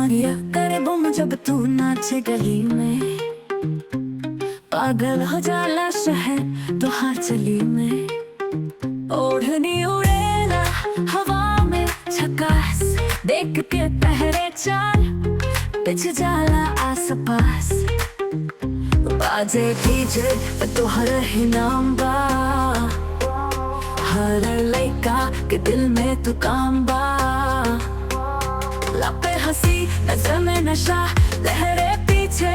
कमरिया करे बुम जब तू नाचे गली में, पागल हो जाला शहर तो हाँ चली में। ओढ़नी उड़ेला हवा में झकास, देख के पहरे चाल पिछ जाला आस पास। बाजे डीजे तोहर ही नाम बा, हर लइका के दिल में तू काम बा। लपे हंसी नजर में नशा, लहरे पीछे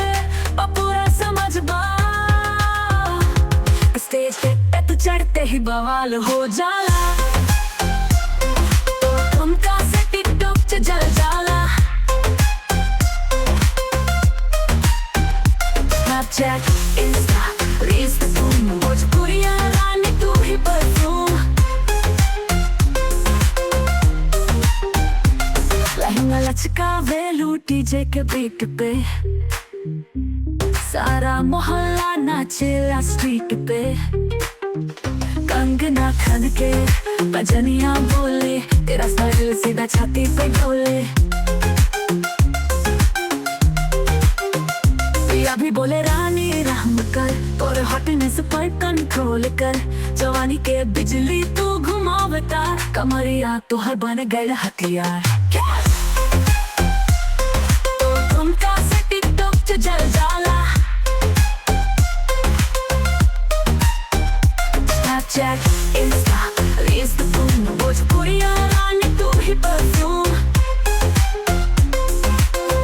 पूरा समझ बा। स्टेज पे तू चढ़ते ही बवाल हो जाला, तुमका से टिकटॉक च जल जाला। स्नैपचैट इंस्टा रील्स तुम भोजपुरिया रानी तू ही परफ्यूम। लहंगा लचकावे डीजे के बीट पे, सारा मोहल्ला नाचेला स्ट्रीट पे। कंगना खन के बजनिया बोले, तेरा स्टाइल सीधा छाती पे डोले। अभी बोले रानी रहम कर, तोरे हॉटनेस पर कंट्रोल कर। जवानी के बिजली तू घुमावता, कमरिया तोहर बन गए हथियार। तो तुमका से टिकटॉक च जल जाला, स्नैपचैट इंस्टा रील्स तुम भोजपुरिया रानी तू ही परफ्यूम।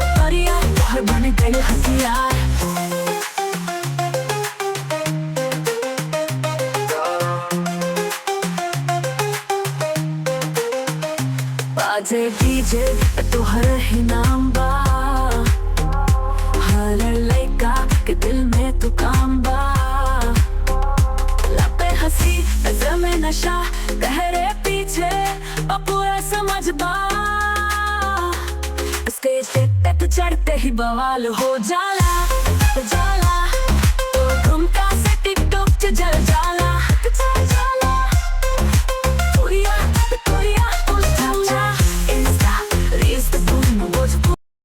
कमरिया तोहर बन गए हथियार। बाजे डीजे तोहर ही नाम बा, हर लइका के दिल में तू काम बा। लपे हंसी नजर में नशा, गहरे पीछे पूरा समझ बा। स्टेज पे तू चढ़ते ही बवाल हो जाला, जाला। तो तुमका से टिकटॉक च जल